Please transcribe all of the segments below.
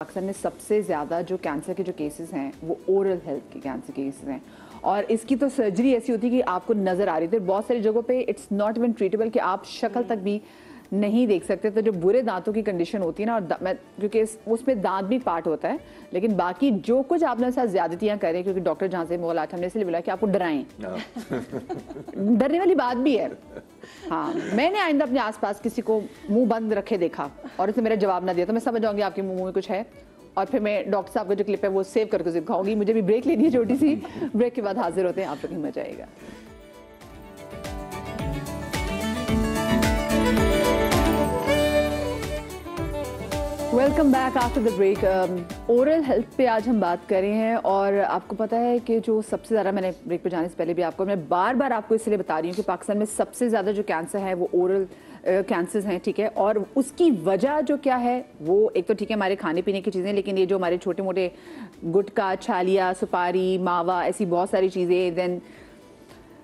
पाकिस्तान में सबसे ज़्यादा जो कैंसर के जो केसेस हैं वो ओरल हेल्थ के कैंसर केसेस हैं और इसकी तो सर्जरी ऐसी होती है कि आपको नज़र आ रही थी। बहुत सारी जगहों पे इट्स नॉट इवन ट्रीटेबल कि आप शक्ल तक भी नहीं देख सकते। तो जो बुरे दांतों की कंडीशन होती है ना, और क्योंकि उसमें दांत भी पार्ट होता है, लेकिन बाकी जो कुछ आपने साथ ज्यादतियाँ करें, क्योंकि डॉक्टर जहाँ से बोला हमने इसलिए बोला कि आपको डराएं। डरने वाली बात भी है। हाँ, मैंने आइंदा अपने आसपास किसी को मुंह बंद रखे देखा और उसने मेरा जवाब ना दिया तो मैं समझ जाऊंगी आपके मुंह में कुछ है, और फिर मैं डॉक्टर साहब का जो क्लिप है वो सेव करके दिखाऊंगी। मुझे भी ब्रेक लेनी है छोटी सी, ब्रेक के बाद हाजिर होते हैं, आप लोग की मजा आएगा। Welcome back after the break. Oral health पे आज हम बात कर रहे हैं और आपको पता है कि जो सबसे ज़्यादा, मैंने ब्रेक पे जाने से पहले भी मैं बार बार आपको इसलिए बता रही हूँ कि पाकिस्तान में सबसे ज़्यादा जो कैंसर है वो ओरल कैंसर्स हैं, ठीक है। और उसकी वजह जो क्या है वो एक तो ठीक है हमारे खाने पीने की चीज़ें, लेकिन ये जो हमारे छोटे मोटे गुटखा, छालिया, सुपारी, मावा, ऐसी बहुत सारी चीज़ें, देन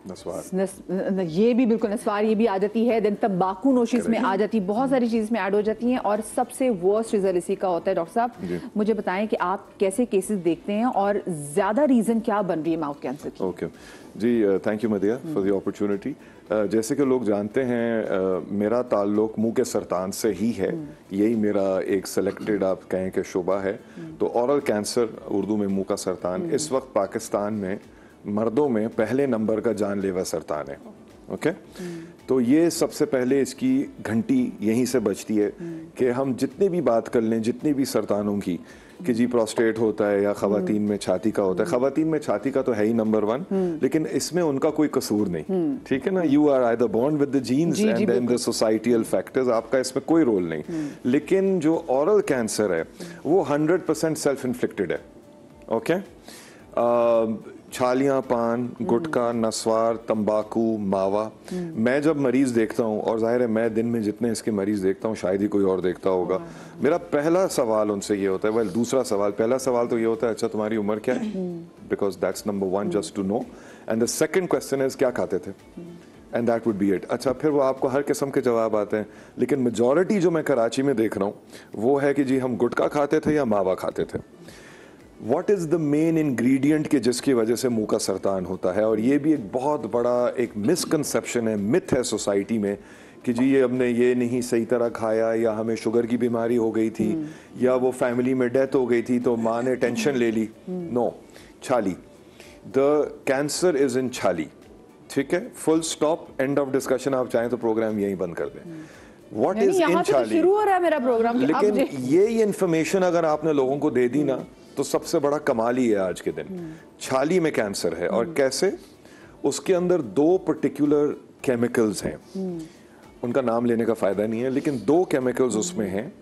ये भी बिल्कुल नस्वार, ये भी आ जाती है, देन तंबाकू नोशी इसमें आ जाती है, बहुत सारी चीज़ में ऐड हो जाती हैं। और सबसे वर्स्ट रिजल्ट इसी का होता है। डॉक्टर साहब मुझे बताएं कि आप कैसे केसेस देखते हैं और ज़्यादा रीज़न क्या बन रही है माउथ कैंसर की? ओके जी, थैंक यू मदिया फॉर द अपॉर्चुनिटी। जैसे कि लोग जानते हैं, मेरा ताल्लुक मुंह के सरतान से ही है। यही मेरा एक सेलेक्टेड आप कहें कि शोबा है। तो ओरल कैंसर, उर्दू में मुंह का सरतान, इस वक्त पाकिस्तान में मर्दों में पहले नंबर का जानलेवा सरतान है। ओके, तो ये सबसे पहले इसकी घंटी यहीं से बजती है कि हम जितनी भी बात कर लें, जितनी भी सरतानों की, कि जी प्रोस्टेट होता है या खवातीन में छाती का होता है। खवातीन में छाती का तो है ही नंबर 1, लेकिन इसमें उनका कोई कसूर नहीं, ठीक है ना। You are either born with the genes and then the societal factors, आपका इसमें कोई रोल नहीं। लेकिन जो ओरल कैंसर है वो 100% सेल्फ इन्फ्लिक्टेड है। ओके, छालियाँ, पान, गुटखा, नस्वार, तंबाकू, मावा। मैं जब मरीज देखता हूँ, और जाहिर है मैं दिन में जितने इसके मरीज देखता हूँ शायद ही कोई और देखता होगा, मेरा पहला सवाल उनसे ये होता है, वेल दूसरा सवाल, पहला सवाल तो ये होता है अच्छा तुम्हारी उम्र क्या है, because that's number 1 just to know, and the second question is क्या खाते थे, and that would be it. अच्छा, फिर वो आपको हर किस्म के जवाब आते हैं, लेकिन मेजॉरिटी जो मैं कराची में देख रहा हूँ वो है कि जी हम गुटखा खाते थे या मावा खाते थे। What is the main ingredient के जिसकी वजह से मुंह का सरतान होता है? और ये भी एक बहुत बड़ा एक मिसकंसेप्शन है, मिथ है सोसाइटी में कि जी ये हमने ये नहीं सही तरह खाया, या हमें शुगर की बीमारी हो गई थी, या वो फैमिली में डेथ हो गई थी तो माँ ने टेंशन ले ली। नो, छाली, द कैंसर इज इन छाली, ठीक है, full stop, end of discussion. आप चाहें तो प्रोग्राम यहीं बंद कर दें। What is in छाली? शुरू हो रहा है मेरा प्रोग्राम, लेकिन ये इन्फॉर्मेशन अगर आपने लोगों को दे दी ना तो सबसे बड़ा कमाल ही है आज के दिन। छाली में कैंसर है, और कैसे? उसके अंदर 2 पर्टिकुलर केमिकल्स हैं, उनका नाम लेने का फायदा नहीं है, लेकिन 2 केमिकल्स उसमें हैं।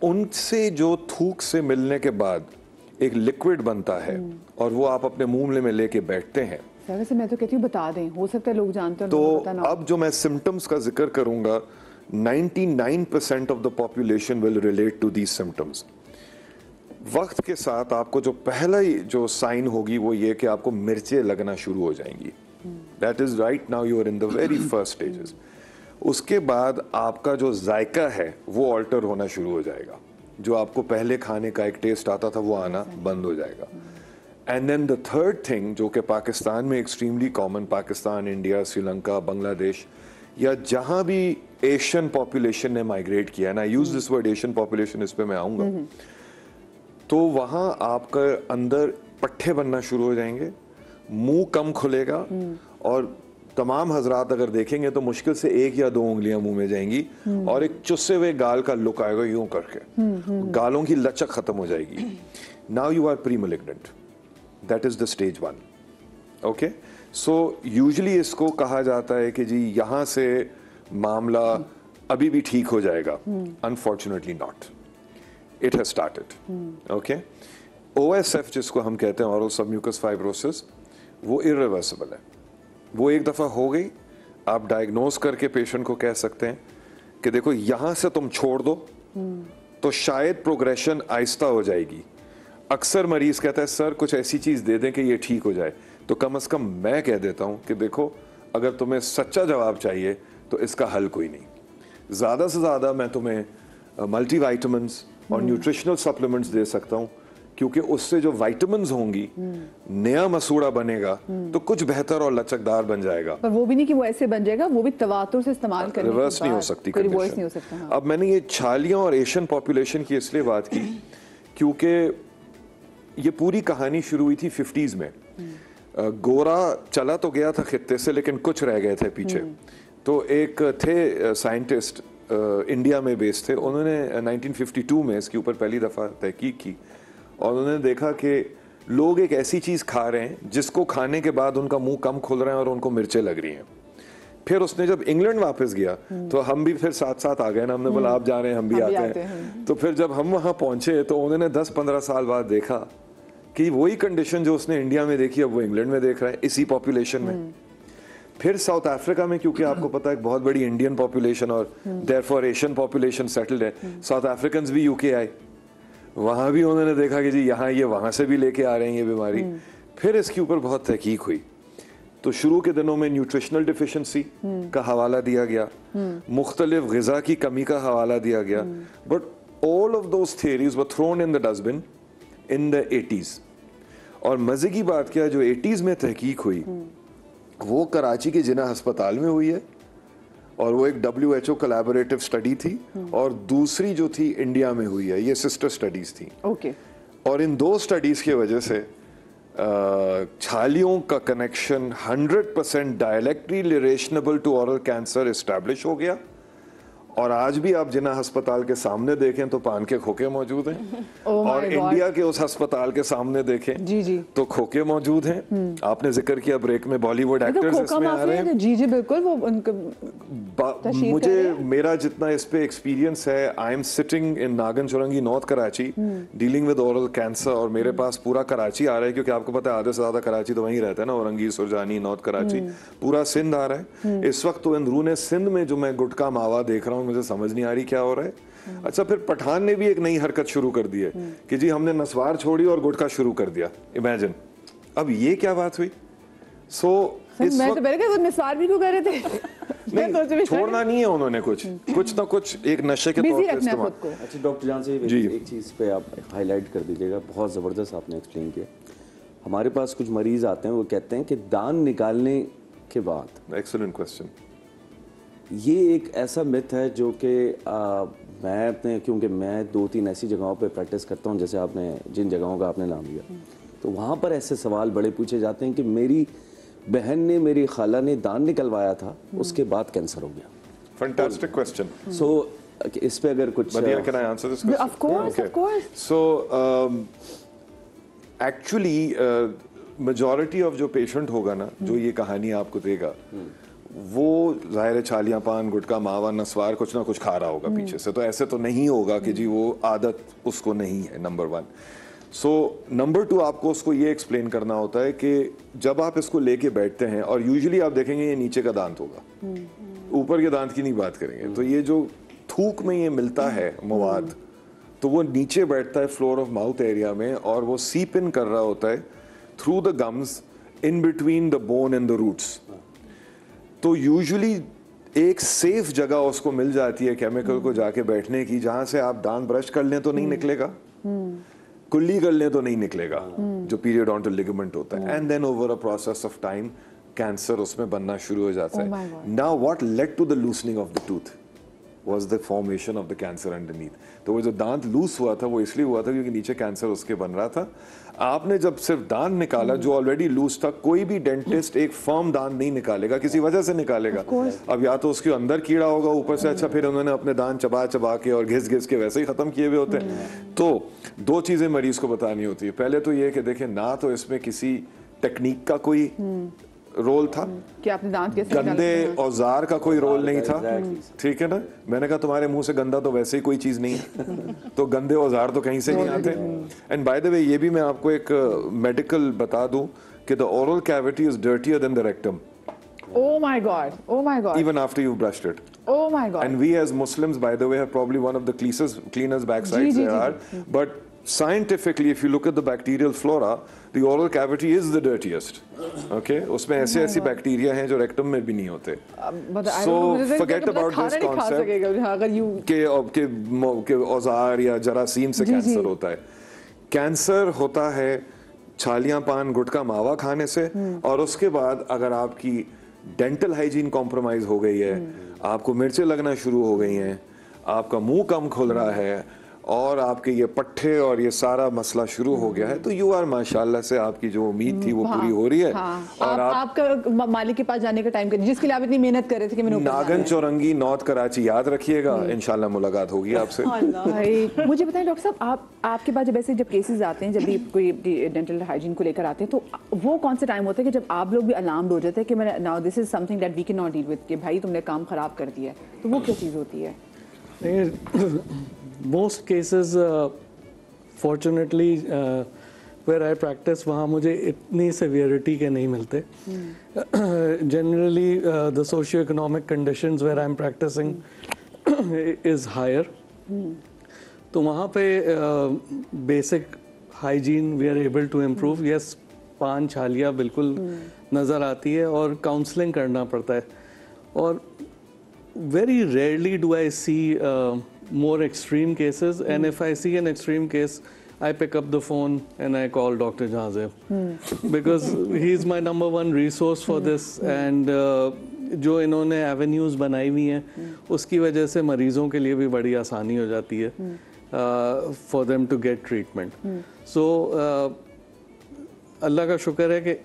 उनसे जो थूक से मिलने के बाद एक लिक्विड बनता है और वो आप अपने मुंह में लेके बैठते हैं। वैसे मैं तो कहती हूँ बता दें, हो सकता है लोग जानते हैं। तो अब जो मैं सिम्टम्स का जिक्र करूंगा, 99% of the population will relate to these symptoms. वक्त के साथ आपको जो पहला ही जो साइन होगी वो ये कि आपको मिर्चें लगना शुरू हो जाएंगी। That is right now you are in the very first stages. उसके बाद आपका जो जायका है वो ऑल्टर होना शुरू हो जाएगा। जो आपको पहले खाने का एक टेस्ट आता था वो आना बंद हो जाएगा। And then the third thing, जो कि पाकिस्तान में extremely common, Pakistan, India, Sri Lanka, Bangladesh, या जहां भी एशियन पॉपुलेशन ने माइग्रेट किया, ना use this word Asian population, इस पे मैं आऊंगा, तो वहां आपका अंदर पट्टे बनना शुरू हो जाएंगे, मुंह कम खुलेगा, और तमाम हजरात अगर देखेंगे तो मुश्किल से 1 या 2 उंगलियां मुंह में जाएंगी, और एक चुस्से हुए गाल का लुक आएगा यूं करके, गालों की लचक खत्म हो जाएगी। Now you are pre malignant, that is the stage 1। Okay, so usually इसको कहा जाता है कि जी यहां से मामला अभी भी ठीक हो जाएगा। Unfortunately not, it has started. Okay, OSF जिसको हम कहते हैं, ओरल सबम्यूकस फाइब्रोसिस, वो इरिवर्सिबल है। वो एक दफा हो गई, आप डायग्नोज करके पेशेंट को कह सकते हैं कि देखो यहां से तुम छोड़ दो तो शायद प्रोग्रेशन आहिस्ता हो जाएगी। अक्सर मरीज कहता है सर कुछ ऐसी चीज दे दें कि ये ठीक हो जाए, तो कम से कम मैं कह देता हूं कि देखो अगर तुम्हें सच्चा जवाब चाहिए तो इसका हल कोई नहीं। ज्यादा से ज्यादा मैं तुम्हें मल्टीविटामिन्स, और न्यूट्रिशनल सप्लीमेंट्स दे सकता हूँ, क्योंकि उससे जो विटामिन्स होंगी, नया मसूड़ा बनेगा तो कुछ बेहतर और लचकदार बन जाएगा। पर वो भी नहीं कि वो ऐसे बन जाएगा, वो भी तवातुर से इस्तेमाल करने के बाद रिवर्स नहीं हो सकती कोई रिवर्स नहीं हो कंडीशन। सकता। हाँ। अब मैंने ये छालियां और एशियन पॉपुलेशन की इसलिए बात की क्योंकि ये पूरी कहानी शुरू हुई थी 50s में। गोरा चला तो गया था खित्ते से, लेकिन कुछ रह गए थे पीछे। तो एक थे साइंटिस्ट इंडिया में बेस्ड थे, उन्होंने 1952 में इसके ऊपर पहली दफ़ा तहकीक की और उन्होंने देखा कि लोग एक ऐसी चीज़ खा रहे हैं जिसको खाने के बाद उनका मुंह कम खुल रहा है और उनको मिर्चें लग रही हैं। फिर उसने जब इंग्लैंड वापस गया तो हम भी फिर साथ साथ आ गए ना, हमने बोला आप जा रहे हैं हम भी आते हैं। तो फिर जब हम वहाँ पहुंचे तो उन्होंने 10-15 साल बाद देखा कि वही कंडीशन जो उसने इंडिया में देखी अब वो इंग्लैंड में देख रहा है इसी पॉपुलेशन में। फिर साउथ अफ्रीका में, क्योंकि आपको पता है एक बहुत बड़ी इंडियन पॉपुलेशन और देयरफॉर एशियन पॉपुलेशन सेटल्ड है, साउथ अफ्रीकन्स भी यूके आए, वहां भी उन्होंने देखा कि जी यहाँ ये वहां से भी लेके आ रहे हैं ये बीमारी। फिर इसके ऊपर बहुत तहकीक हुई, तो शुरू के दिनों में न्यूट्रिशनल डिफिशिएंसी का हवाला दिया गया, मुख्तलिफ ग़िज़ा की कमी का हवाला दिया गया, but all of those theories were thrown in the dustbin in the 80s। और मजे की बात क्या है, जो 80s में तहकीक हुई वो कराची के जिना अस्पताल में हुई है और वो एक WHO कोलैबोरेटिव स्टडी थी, और दूसरी जो थी इंडिया में हुई है, ये सिस्टर स्टडीज थी। ओके। और इन दो स्टडीज की वजह से छालियों का connection 100% directly relatable to oral cancer establish हो गया। और आज भी आप जिना अस्पताल के सामने देखें तो पान के खोखे मौजूद हैं और इंडिया के उस अस्पताल के सामने देखें जी तो खोखे मौजूद हैं। आपने जिक्र किया ब्रेक में बॉलीवुड एक्टर्स इसमें आ रहे हैं। जी बिल्कुल, वो मुझे मेरा जितना इस पे एक्सपीरियंस है, I am sitting in Nagan Chowrangi north Karachi dealing with oral cancer, और मेरे पास पूरा कराची आ रहा है, क्योंकि आपको पता है आधे से ज्यादा कराची तो वहीं रहता है ना, औरंगी, सुरजानी, नॉर्थ कराची, पूरा सिंध आ रहा है इस वक्त। तो अंदरूने सिंध में जो मैं गुटका मावा देख रहा हूँ, मुझे समझ नहीं आ रही क्या हो रहा है। अच्छा, फिर पठान ने भी एक नई हरकत शुरू कर दी है कि जी हमने नस्वार छोड़ी और गुटखा शुरू कर दिया। इमेजिन, अब ये क्या बात हुई। मैं तो पहले नस्वार भी क्यों कर रहे थे। नहीं, छोड़ना नहीं है उन्होंने, कुछ ना कुछ एक नशे के तौर पे इस्तेमाल। अच्छा डॉक्टर जान से एक चीज़ पे आप हाईलाइट कर दीजिएगा, बहुत ज़बरदस्त आपने एक्सप्लेन किया। हमारे पास कुछ मरीज आते हैं, वो कहते हैं कि दान निकालने के बाद, एक्सीलेंट क्वेश्चन, ये एक ऐसा मिथ है जो कि मैं अपने, क्योंकि मैं 2-3 ऐसी जगहों पे प्रैक्टिस करता हूँ, जैसे आपने जिन जगहों का आपने नाम लिया, तो वहाँ पर ऐसे सवाल बड़े पूछे जाते हैं कि मेरी बहन ने, मेरी खाला ने दान निकलवाया था, उसके बाद कैंसर हो गया। Fantastic question. सो इस पे अगर कुछ can I answer this question? Of course, Okay. of course. So actually majority of जो पेशेंट होगा ना, जो ये कहानी आपको देगा, वो जाहिर छालियां, पान, गुटका, मावा, नस्वार कुछ ना कुछ खा रहा होगा पीछे से। तो ऐसे तो नहीं होगा कि जी वो आदत उसको नहीं है, नंबर 1। सो नंबर 2, आपको उसको ये एक्सप्लेन करना होता है कि जब आप इसको लेके बैठते हैं, और यूजुअली आप देखेंगे ये नीचे का दांत होगा, ऊपर के दांत की नहीं बात करेंगे, तो ये जो थूक में ये मिलता है मवाद, तो वो नीचे बैठता है फ्लोर ऑफ माउथ एरिया में, और वो सीप इन कर रहा होता है through the gums in between the bone and the roots. तो यूजुअली एक सेफ जगह उसको मिल जाती है केमिकल को जाके बैठने की, जहां से आप दांत ब्रश कर लें तो नहीं निकलेगा, कुल्ली कर लें तो नहीं निकलेगा, जो पीरियोडोंटल लिगामेंट होता है, and then over a process of time cancer उसमें बनना शुरू हो जाता है। Now what led to the loosening of the tooth was the formation of the cancer underneath। तो वो जो दांत लूज हुआ था वो इसलिए हुआ था क्योंकि नीचे कैंसर उसके बन रहा था। आपने जब सिर्फ दांत निकाला जो ऑलरेडी लूज था, कोई भी डेंटिस्ट एक फर्म दांत नहीं निकालेगा, किसी वजह से निकालेगा। अब या तो उसके अंदर कीड़ा होगा ऊपर से, अच्छा फिर उन्होंने अपने दांत चबा चबा के और घिस घिस के वैसे ही खत्म किए हुए होते हैं। तो 2 चीजें मरीज को बतानी होती है। पहले तो ये कि देखें, ना तो इसमें किसी टेक्निक का कोई रोल था कि आपने दांत कैसे गंदे औजार का कोई रोल नहीं था, ठीक है ना। मैंने कहा तुम्हारे मुंह से गंदा तो वैसे ही कोई चीज नहीं है, तो गंदे औजार तो कहीं से नहीं आते। एंड बाय द वे ये भी मैं आपको एक मेडिकल बता दूं कि the oral cavity is dirtier than the rectum. Oh my God! Oh my God! Even after you've brushed it. Oh my God! And we as Muslims, by the way, have probably one of the cleanest backsides there are. But scientifically, if you look at the bacterial flora, the oral cavity is the dirtiest. Okay, उसमें ऐसे bacteria हैं जो rectum में भी नहीं होते. So forget about this concept कि औजार या जरासीम से कैंसर होता है. कैंसर होता है छालियां पान गुटखा मावा खाने से, और उसके बाद अगर आपकी डेंटल हाइजीन कॉम्प्रोमाइज हो गई है, आपको मिर्चें लगना शुरू हो गई हैं, आपका मुंह कम खुल रहा है, और आपके ये पट्टे और ये सारा मसला शुरू हो गया है, तो यू आर माशाल्लाह से आपकी जो उम्मीद थी वो पूरी हो रही है. और आपका मालिक के पास जाने का टाइम कर, जिसके लिए आप इतनी मेहनत कर रहे थे कि मैंने नागन चौरंगी नॉर्थ कराची याद रखिएगा, इंशाल्लाह मुलाकात होगी आपसे. मुझे बताएं डॉक्टर साहब, आपके पास जब केसेस आते हैं, जब भी कोई डेंटल हाइजीन को लेकर आते हैं, तो वो कौन सा टाइम होता है कि जब आप लोग भी अलार्म्ड हो जाते हैं कि मैं now this is something that we can not deal with, कि भाई तुमने काम खराब कर दिया है, तो वो क्या चीज़ होती है? Most cases, fortunately, where I practice, वहाँ मुझे इतनी severity के नहीं मिलते. Generally, the socio-economic conditions where I'm practicing is higher. तो वहाँ पे basic hygiene we are able to improve. Yes, पान छालियाँ बिल्कुल नज़र आती है और counseling करना पड़ता है. और very rarely do I see more extreme cases, and if I see an extreme case, I pick up the phone and I call Dr. Jazeb because he's my number one resource for this. And जो इन्होंने avenues बनाई हुई हैं, उसकी वजह से मरीजों के लिए भी बड़ी आसानी हो जाती है for them to get treatment. So अल्लाह का शुक्र है कि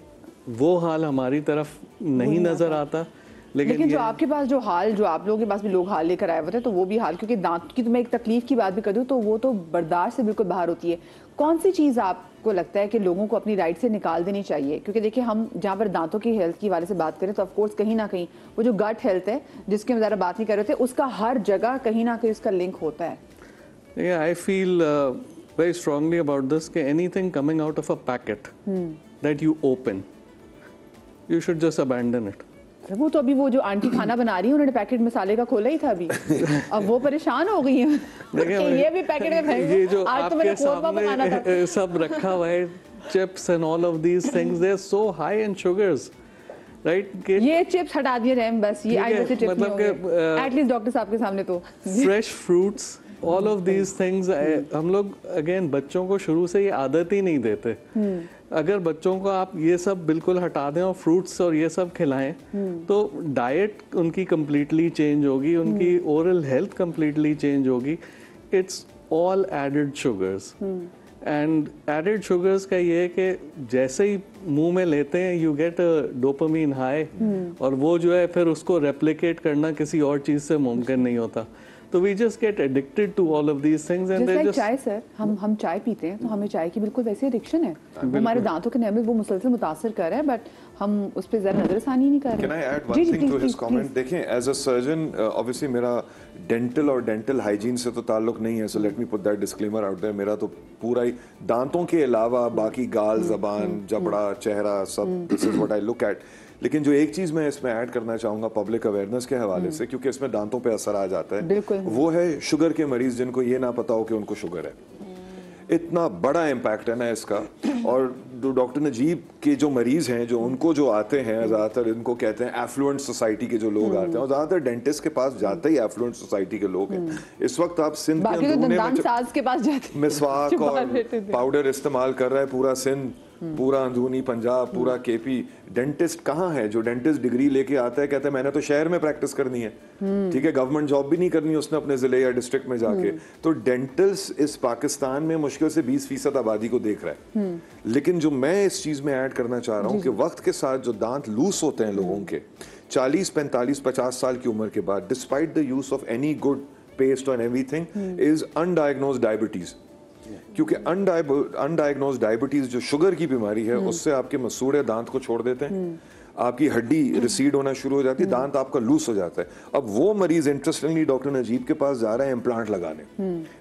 वो हाल हमारी तरफ नहीं नज़र आता. लेकिन जो आपके पास जो आप लोगों के पास भी लोग हाल लेकर आए हुए थे, तो वो भी हाल, क्योंकि दांत की तो मैं एक तकलीफ की बात भी कर दूं तो वो तो बर्दाश्त से बिल्कुल बाहर होती है. कौन सी चीज़ आपको लगता है कि लोगों को अपनी राइट से निकाल देनी चाहिए? क्योंकि देखिए, हम जहाँ पर दांतों की हेल्थ की वाले से बात करें तो ऑफकोर्स कहीं ना कहीं वो जो गट हेल्थ है, जिसके हम ज़्यादा बात नहीं कर रहे थे, उसका हर जगह कहीं ना कहीं उसका लिंक होता है. I feel very strongly about this कि anything coming out of a packet that you open, you should just abandon it. वो तो अभी वो जो आंटी खाना बना रही है, उन्होंने पैकेट मसाले का खोला ही था अभी. अब वो परेशान हो गई है कि ये भी पैकेट में ये जो आज तो मैंने कोरमा बनाना था, सब रखा हुआ है, chips and all of these things, they are so high in sugars, right? ये चिप्स हटा दिए रहे बस, ये आज जैसे चिप्स मतलब के एटलीस्ट डॉक्टर साहब के सामने तो fresh fruits, all of these things. हम लोग अगेन बच्चों को शुरू से ये आदत ही नहीं देते. अगर बच्चों को आप ये सब बिल्कुल हटा दें और फ्रूट्स और ये सब खिलाएं, तो डाइट उनकी कम्प्लीटली चेंज होगी, उनकी ओरल हेल्थ कम्प्लीटली चेंज होगी. It's all added sugars, and added sugars का ये है कि जैसे ही मुंह में लेते हैं यू गेट डोपामीन हाई, और वो जो है फिर उसको रेप्लिकेट करना किसी और चीज़ से मुमकिन नहीं होता. तो we just get addicted to all of these things and they just चाय सर, हम चाय पीते हैं तो हमें चाय की बिल्कुल वैसे एडिक्शन है. वो हमारे दांतों के नमी वो मुसलसल मुतासर कर रहा है, बट हम उस पर ज़रा नजरसानी नहीं कर रहे. Can I add one thing to his comment? देखें, as a surgeon, obviously मेरा डेंटल और डेंटल हाइजीन से तो ताल्लुक नहीं है, so let me put that disclaimer out there. मेरा तो पूरा ही दांतों के अलावा बाकी गाल, जबान, जबड़ा, चेहरा, सब this is what I look at. लेकिन जो एक चीज़ मैं इसमें ऐड करना चाहूँगा पब्लिक अवेयरनेस के हवाले से, क्योंकि इसमें दांतों पे असर आ जाता है, वो है शुगर के मरीज जिनको ये ना पता हो कि उनको शुगर है. इतना बड़ा इम्पैक्ट है ना इसका. और डॉक्टर नजीब के जो मरीज हैं, जो उनको जो आते हैं ज़्यादातर, इनको कहते हैं एफ्लुएंट सोसाइटी के जो लोग आते हैं, और ज़्यादातर डेंटिस्ट के पास जाते ही एफ्लुएंट सोसाइटी के लोग हैं. इस वक्त आप सिंध के अंदरूनी मिसवाक और पाउडर इस्तेमाल कर रहा है पूरा सिंध, पूरा अंदरूनी पंजाब, पूरा केपी. डेंटिस्ट कहाँ है जो डेंटिस्ट डिग्री लेके आता है, कहता है मैंने तो शहर में प्रैक्टिस करनी है, ठीक है, गवर्नमेंट जॉब भी नहीं करनी उसने अपने जिले या डिस्ट्रिक्ट में जाके. तो डेंटिस्ट इस पाकिस्तान में मुश्किल से 20% आबादी को देख रहा है. लेकिन जो मैं इस चीज में ऐड करना चाह रहा हूँ कि वक्त के साथ जो दांत लूज होते हैं लोगों के 40, 45, 50 साल की उम्र के बाद, despite the use of any good paste और एवरीथिंग, इज अनडायग्नोज्ड डायबिटीज. क्योंकि अनडायग्नोज्ड डायबिटीज जो शुगर की बीमारी है, उससे आपके मसूड़े दांत को छोड़ देते हैं, आपकी हड्डी रिसीड होना शुरू हो जाती है, दांत आपका लूज हो जाता है. अब वो मरीज इंटरेस्टिंगली डॉक्टर नजीब के पास जा रहा है इम्प्लांट लगाने,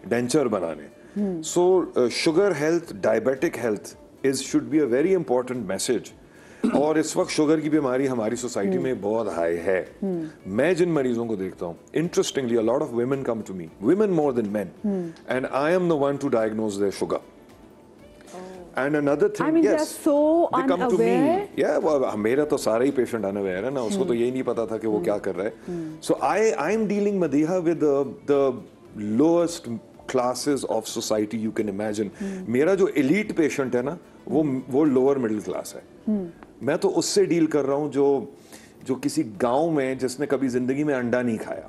डेंचर बनाने. सो sugar health, diabetic health should be a very important message. और इस वक्त शुगर की बीमारी हमारी सोसाइटी में बहुत हाई है। मैं जिन मरीजों को देखता हूँ, interestingly, a lot of women come to me, women more than men, and I am the one to diagnose their sugar. And another thing, I mean, yes, they're so they come to me. unaware. Yeah, well, मेरा तो सारा ही patient unaware है ना, उसको तो यही नहीं पता था कि वो क्या कर रहा है। So I am dealing Madiha with the lowest classes of society you can imagine. मेरा जो elite patient है ना, वो lower middle class है। मैं तो उससे डील कर रहा हूँ जो किसी गांव में जिसने कभी जिंदगी में अंडा नहीं खाया,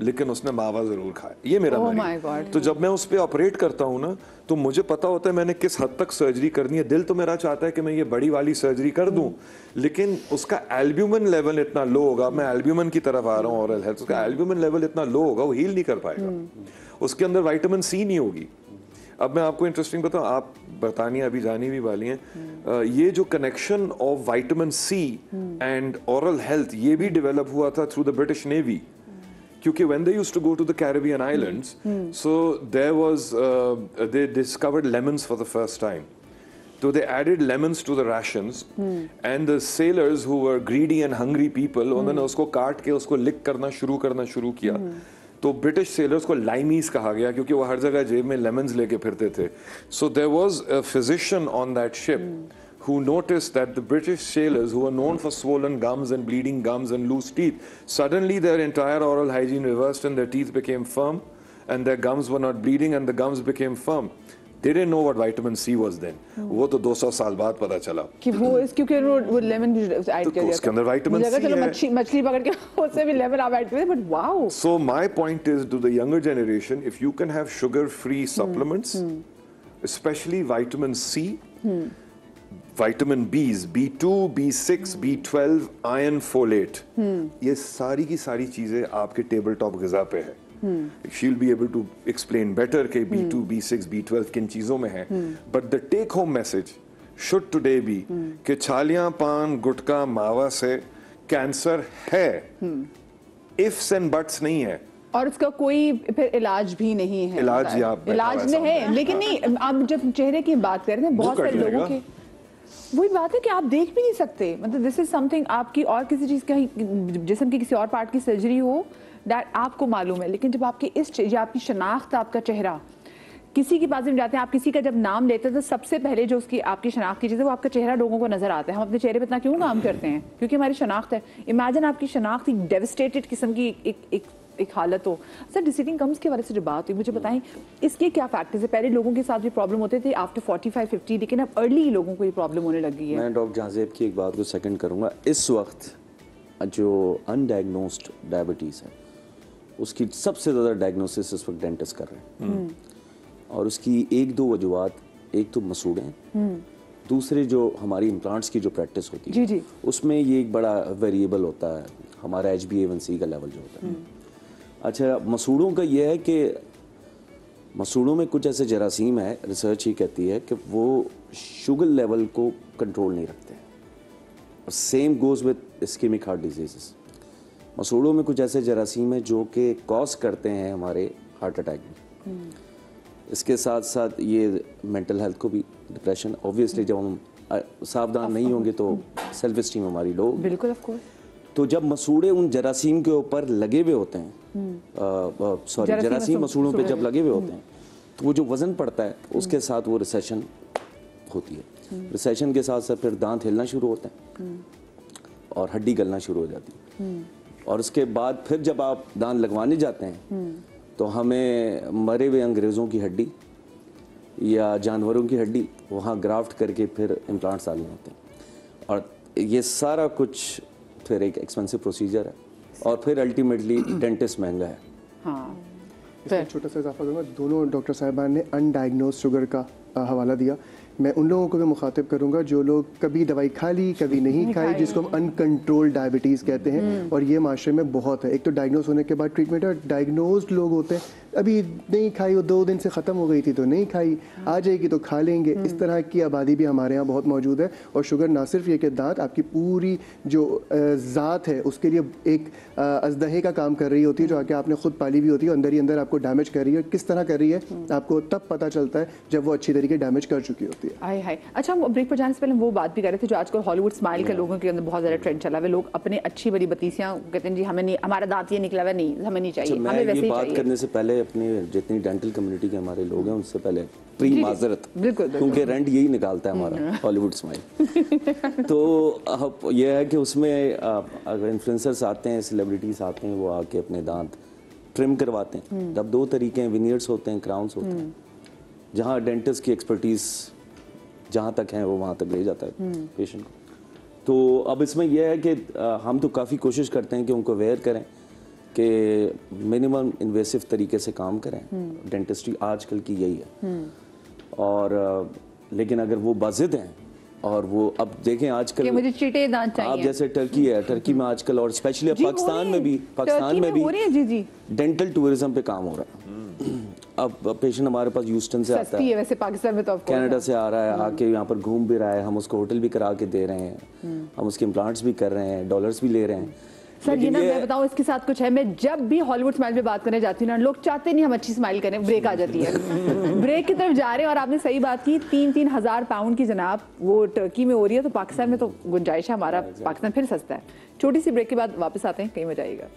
लेकिन उसने मावा जरूर खाया। ये मेरा मरीज। तो जब मैं उस पे ऑपरेट करता हूँ ना, तो मुझे पता होता है मैंने किस हद तक सर्जरी करनी है। दिल तो मेरा चाहता है कि मैं ये बड़ी वाली सर्जरी कर दूं, लेकिन उसका एल्ब्यूमिन लेवल इतना लो होगा, मैं एल्ब्यूमिन की तरफ आ रहा हूँ ओरल हेल्थ, उसका एल्ब्यूमिन लेवल इतना लो होगा वो हील नहीं कर पाएगा, उसके अंदर विटामिन सी नहीं होगी। अब मैं आपको इंटरेस्टिंग बताऊं, आप बरतानिया अभी जानी भी वाली हैं, ये जो connection of vitamin C and oral health ये भी डेवलप हुआ था थ्रू द ब्रिटिश नेवी, क्योंकि when they used to go to the Caribbean islands, so there was they discovered lemons for the first time. So they added lemons to the rations, and the sailors who were greedy and hungry people, उन्होंने उसको काट के उसको लिक करना शुरू किया। तो British sellers को लाइमीज कहा गया क्योंकि वो हर जगह जेब में लेमन्स लेके फिरते थे। So there was a physician on that ship who noticed that the British sailors, who were known for swollen gums and bleeding gums and loose teeth, suddenly their entire oral hygiene reversed and their teeth became firm and their gums were not bleeding and the gums became firm. They didn't know what vitamin C was then. वो तो 200 साल बाद पता चला कि वो क्योंकि वो लेमन ऐड कर दिया, उसके अंदर विटामिन सी चलो है। मछली पकड़ के उससे भी लेमन आप ऐड कर, but wow. So my point is to the younger generation, if you can have sugar-free supplements, especially vitamin C, vitamin B's, B2, B6, B12, iron, folate, ये सारी की सारी चीजें आपके टेबल टॉप ग़िज़ा पे है। She'll be able to explain better कि B2, B6, B12 किन चीजों में है। But the take-home message should today be कि छालियां, पान, गुटखा, मावा से कैंसर है, ifs and buts नहीं है, और उसका कोई फिर इलाज भी नहीं है। इलाज में है, लेकिन नहीं, आप जब चेहरे की बात कर रहे हैं, बहुत सारे लोगों के वही बात है कि आप देख भी नहीं सकते। मतलब दिस इज समथिंग, आपकी और किसी चीज का जिस्म की किसी और पार्ट की सर्जरी हो, दैट आपको मालूम है, लेकिन जब आपकी आपकी शनाख्त, आपका चेहरा, किसी के पास भी जाते हैं, आप किसी का जब नाम लेते हैं तो सबसे पहले जो उसकी आपकी शनाख्त की चीज़ है वो आपका चेहरा लोगों को नजर आता है। हम अपने चेहरे पे इतना क्यों काम करते हैं? क्योंकि हमारी शनाख्त है। इमेजिन आपकी शनाख्त एक डेविस्टेटेड किस्म की एक हालत हो। सर, डिसीडिंग गम्स के बारे से जो बात हुई, मुझे बताएं इसके क्या फैक्टर्स है? पहले लोगों के साथ भी प्रॉब्लम होते थे आफ्टर 45-50, लेकिन अब अर्ली लोगों को ये प्रॉब्लम होने लगी है। मैं डॉक्टर जहाज़ेब की एक बात को सेकंड करूंगा। इस वक्त जो अनडायग्नोस्ड डायबिटीज़ है उसकी सबसे ज़्यादा डायग्नोसिस इस वक्त डेंटिस्ट कर रहे हैं, और उसकी एक दो वजूहत, एक तो मसूड़े हैं, दूसरे जो हमारी इम्प्लांट्स की जो प्रैक्टिस होती है जी। उसमें ये एक बड़ा वेरिएबल होता है हमारा HbA1c का लेवल जो होता है। अच्छा, मसूड़ों का ये है कि मसूड़ों में कुछ ऐसे जरासीम है, रिसर्च ही कहती है कि वो शुगर लेवल को कंट्रोल नहीं रखते हैं। Same goes with ischemic heart disease. मसूड़ों में कुछ ऐसे जरासीम है जो कि कॉज करते हैं हमारे हार्ट अटैक में। इसके साथ साथ ये मेंटल हेल्थ को भी, डिप्रेशन, ऑब्वियसली जब हम सावधान नहीं होंगे तो सेल्फ इस्टीम हमारी लो, बिल्कुल ऑफ कोर्स। तो जब मसूड़े उन जरासीम के ऊपर लगे हुए होते हैं, सॉरी जरासीम मसूड़ों पे जब लगे हुए होते हैं, तो वो जो वज़न पड़ता है उसके साथ वो रिसेशन होती है। रिसेशन के साथ साथ फिर दांत हिलना शुरू होते हैं और हड्डी गलना शुरू हो जाती है। और उसके बाद फिर जब आप दांत लगवाने जाते हैं तो हमें मरे हुए अंग्रेज़ों की हड्डी या जानवरों की हड्डी वहाँ ग्राफ्ट करके फिर इम्प्लांट्स डालने होते हैं, और ये सारा कुछ फिर एक एक्सपेंसिव प्रोसीजर है, और फिर अल्टीमेटली डेंटिस्ट महंगा है। हाँ, इसमें छोटा सा इजाफा करूँगा, दोनों डॉक्टर साहिबान ने अनडायग्नोज शुगर का हवाला दिया। मैं उन लोगों को भी मुखातिब करूंगा जो लोग कभी दवाई खा ली कभी नहीं खाई, जिसको हम अनकंट्रोल्ड डायबिटीज़ कहते हैं, और ये माशरे में बहुत है। एक तो डायग्नोज होने के बाद ट्रीटमेंट है, डायग्नोज्ड लोग होते हैं अभी नहीं खाई, वो 2 दिन से ख़त्म हो गई थी तो नहीं खाई, आ जाएगी तो खा लेंगे। इस तरह की आबादी भी हमारे यहाँ बहुत मौजूद है। और शुगर ना सिर्फ ये कि दांत, आपकी पूरी जो ज़ात है उसके लिए एक अजदहे का काम कर रही होती है, जो आके आपने खुद पाली भी होती है, अंदर ही अंदर आपको डैमेज कर रही है। किस तरह कर रही है आपको तब पता चलता है जब वो अच्छी तरीके डैमेज कर चुकी होती है। दिया। हाय हाय। अच्छा, हम ब्रेक पर जाने से पहले हम वो बात भी कर रहे थे जो आजकल हॉलीवुड स्माइल के लोगों के अंदर बहुत ज़्यादा ट्रेंड चला हुआ है। लोग अपने अच्छी बड़ी बतीसियाँ कहते हैं जी हमें नहीं, हमारा दांत ये निकला हुआ नहीं, हमें नहीं चाहिए, मैं हमें वैसे ये ही बात चाहिए। करने से पहले अपने जितनी डेंटल कम्युनिटी के हमारे लोग हैं उनसे पहले प्री माजरत, बिल्कुल, क्योंकि रेंट यही निकालता है हमारा हॉलीवुड स्माइल। तो अब यह है कि उसमें अगर इन्फ्लुएंसर्स आते हैं, सेलिब्रिटीज आते हैं, वो आके अपने दांत ट्रिम करवाते हैं। तब दो तरीके हैं, विनियर्स होते हैं, क्राउन्स होते हैं, जहाँ डेंटिस्ट की एक्सपर्टीज जहाँ तक है वो वहाँ तक ले जाता है पेशेंट को। तो अब इसमें यह है कि हम तो काफ़ी कोशिश करते हैं कि उनको अवेयर करें कि मिनिमम इन्वेसिव तरीके से काम करें। डेंटिस्ट्री आजकल की यही है। और लेकिन अगर वो बाजिद हैं और वो अब देखें आजकल कि मुझे चिटे दांत चाहिए, आप जैसे टर्की है, टर्की में आजकल और स्पेशली पाकिस्तान में भी, पाकिस्तान में भी हो रही है जी जी, डेंटल टूरिज्म पे काम हो रहा है। अब पेशेंट हमारे पास ह्यूस्टन से आता सस्ती है वैसे पाकिस्तान में तो, कनाडा से आ रहा है, आके यहाँ पर घूम भी रहा है, हम उसको होटल भी करा के दे रहे हैं, हम उसके इम्प्लांट्स भी कर रहे हैं, डॉलर्स भी ले रहे हैं। सर ये ना मैं बताऊं इसके साथ कुछ है, मैं जब भी हॉलीवुड स्माइल पे बात करने जाती हूँ ना, लोग चाहते नहीं हम अच्छी स्माइल करें, ब्रेक आ जाती है। ब्रेक की तरफ जा रहे हैं। और आपने सही बात की, 3-3 हज़ार पाउंड की जनाब वो टर्की में हो रही है, तो पाकिस्तान में तो गुंजाइश है, हमारा पाकिस्तान फिर सस्ता है। छोटी सी ब्रेक के बाद वापस आते हैं, कहीं मजा आएगा।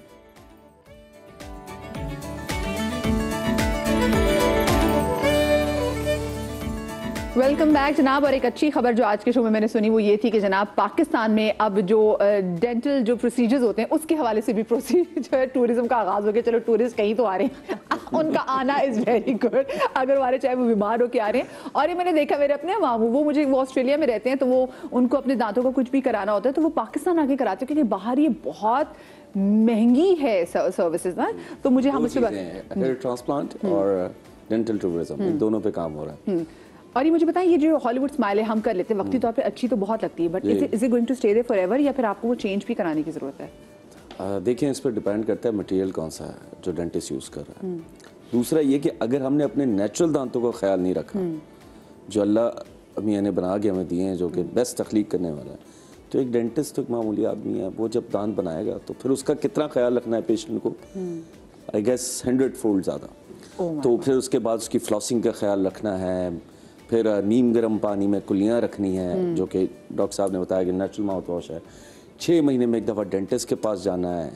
वेलकम बैक जनाब। और एक अच्छी खबर जो आज के शो में मैंने सुनी वो ये थी कि जनाब पाकिस्तान में अब जो डेंटल जो प्रोसीजर्स होते हैं उसके हवाले से भी जो है टूरिज्म का आगाज हो गया। चलो टूरिस्ट कहीं तो आ रहे हैं उनका आना इज़ वेरी गुड, अगर वो आ रहे चाहे वो बीमार हो के आ रहे हैं। और ये मैंने देखा मेरे अपने मामू, वो ऑस्ट्रेलिया में रहते हैं, तो वो उनको अपने दांतों का कुछ भी कराना होता है तो वो पाकिस्तान आके कराते हैं, क्योंकि बाहर ये बहुत महंगी है सर्विसेज ना। तो मुझे हम उसके बाद हेयर ट्रांसप्लांट और डेंटल टूरिज्म इन दोनों पे काम हो रहा है। और ये मुझे बताएं, ये जो हॉलीवुड स्माइल है हम कर लेते हैं वक्ती तौर पे, अच्छी तो बहुत लगती है, but is it going to stay there forever या फिर आपको वो चेंज भी कराने की जरूरत है? देखिए इस पर डिपेंड करता है मटेरियल कौन सा है जो डेंटिस्ट यूज़ कर रहा है। दूसरा ये कि अगर हमने अपने नेचुरल दांतों का ख्याल नहीं रखा, जो अल्लाह मियाँ ने बना के हमें दिए हैं, जो कि बेस्ट तख्लीक करने वाला है, तो एक डेंटिस्ट एक मामूली आदमी है, वो जब दांत बनाएगा तो फिर उसका कितना ख्याल रखना है पेशेंट को, आई गेस 100 फोल्ड ज़्यादा। तो फिर उसके बाद उसकी फ्लॉसिंग का ख्याल रखना है, फिर नीम गर्म पानी में कुलियाँ रखनी है, जो कि डॉक्टर साहब ने बताया कि नेचुरल माउथ वॉश है। 6 महीने में एक दफ़ा डेंटिस्ट के पास जाना है।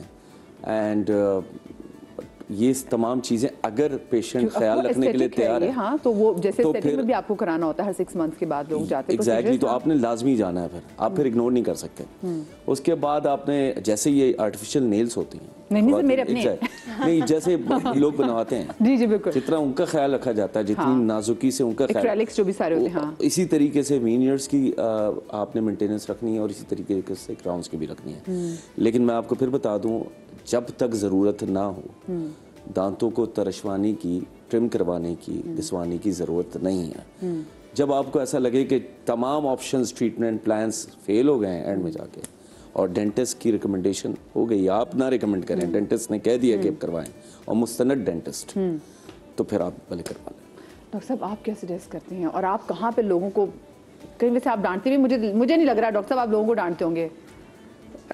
एंड ये तमाम चीज़ें अगर पेशेंट ख्याल रखने के लिए तैयार है, हाँ, तो वो जैसे तो सेटिंग में भी आपको कराना होता है, हर 6 मंथ्स के बाद लोग जाते हैं। एग्जैक्टली, तो आपने लाजमी जाना है, फिर आप फिर इग्नोर नहीं कर सकते। उसके बाद आपने जैसे ये आर्टिफिशियल नेल्स होती हैं, नहीं मेरे अपने नहीं जैसे लोग बनवाते हैं जी जी बिल्कुल, जितना उनका ख्याल रखा जाता है, जितनी नाजुकी से उनका ख्याल, एक्रेलिक्स जो भी सारे होते हैं, हाँ, इसी तरीके से वीनियर्स की आपने मेंटेनेंस रखनी है और इसी तरीके से क्राउन्स की भी रखनी है। लेकिन मैं आपको फिर बता दूं, जब तक ज़रूरत ना हो दांतों को तरशवानी की, ट्रिम करवाने की, घिसवाने की ज़रूरत नहीं है। जब आपको ऐसा लगे कि तमाम ऑप्शंस, ट्रीटमेंट प्लान्स फेल हो गए हैं एंड में जाके, और डेंटिस्ट की रिकमेंडेशन हो गई, आप ना रिकमेंड करें, डेंटिस्ट ने कह दिया कि आप करवाएं और मुस्तनद डेंटिस्ट, तो फिर आप भले करवा लें। डॉक्टर साहब आप क्या सजेस्ट करते हैं, और आप कहाँ पे लोगों को, कहीं वैसे आप डांटते भी, मुझे नहीं लग रहा डॉक्टर साहब आप लोगों को डांटते होंगे।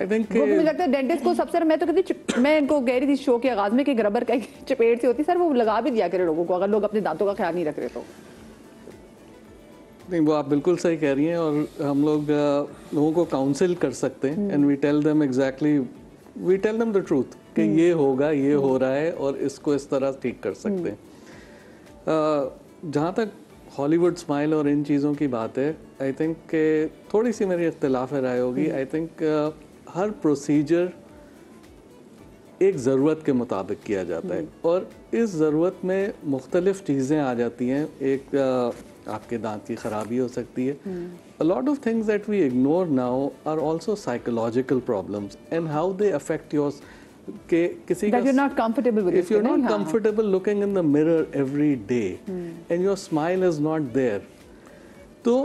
आई थिंक मुझे लगता है डेंटिस्ट को सबसे, मैं तो कहती, मैं इनको कह रही थी शो के आगाज में कि रबर का चपेट से होती, सर वो लगा भी दिया करे लोगों को अगर लोग अपने दांतों का ख्याल नहीं रख रहे तो। नहीं, वो आप बिल्कुल सही कह रही हैं, और हम लोग लोगों को काउंसिल कर सकते हैं, and we tell them exactly, we tell them the truth कि ये होगा, ये हो रहा है और इसको इस तरह ठीक कर सकते हैं। जहाँ तक हॉलीवुड स्माइल और इन चीज़ों की बात है, आई थिंक कि थोड़ी सी मेरी इख्तिलाफ राय होगी। आई थिंक हर प्रोसीजर एक ज़रूरत के मुताबिक किया जाता है, और इस ज़रूरत में मुख्तलिफ़ चीज़ें आ जाती हैं। एक आपके दांत की ख़राबी हो सकती है। A lot of things that we ignore now are also psychological problems and how they affect yours. That you're not comfortable with. If you're not comfortable looking in the mirror every day and your smile is not there, तो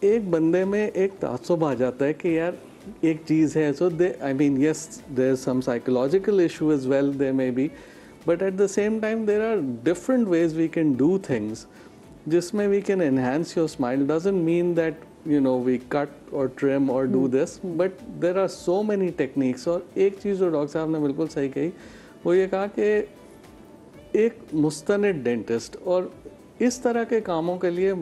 एक बंदे में एक तासुब आ जाता है कि यार एक चीज़ है. So they, I mean, yes, there's some psychological issue as well, there may be, but at the same time there are different ways we can do things जिसमें we can enhance your smile. Doesn't mean that we cut or trim or do this, but there are so many techniques. और एक चीज़ जो doctor साहब ने बिल्कुल सही कही, वो ये कहा कि एक मुस्तनद डेंटिस्ट, और इस तरह के कामों के लिए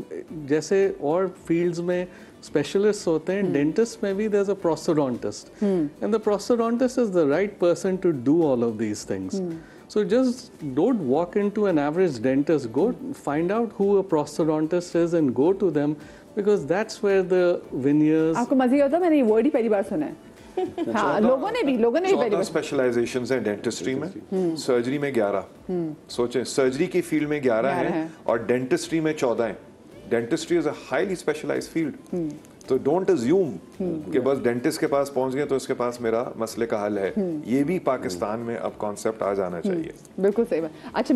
जैसे और फील्ड्स में स्पेशलिस्ट होते हैं, डेंटिस्ट में भी there is a prosthodontist and the prosthodontist is the right person to do all of these things. So just don't walk into an average dentist. Go find out who a prosthodontist is and go to them, because that's where the veneers. आपको मजा आता है, मैंने ये word ही पहली बार सुना है. हाँ, लोगों ने भी पहली बार. स्पेशलाइजेशंस हैं डेंटिस्ट्री में, सर्जरी में 11. सोचें, सर्जरी की फील्ड में 11 हैं और डेंटिस्ट्री में 14 हैं. Dentistry is a highly specialised field. तो डोंट अज्यूम कि बस डेंटिस्ट के पास पहुंच गए तो उसके पास मेरा मसले का हल है. ये भी पाकिस्तान में अब कॉन्सेप्ट आ जाना चाहिए. बिल्कुल सही बात. अच्छा.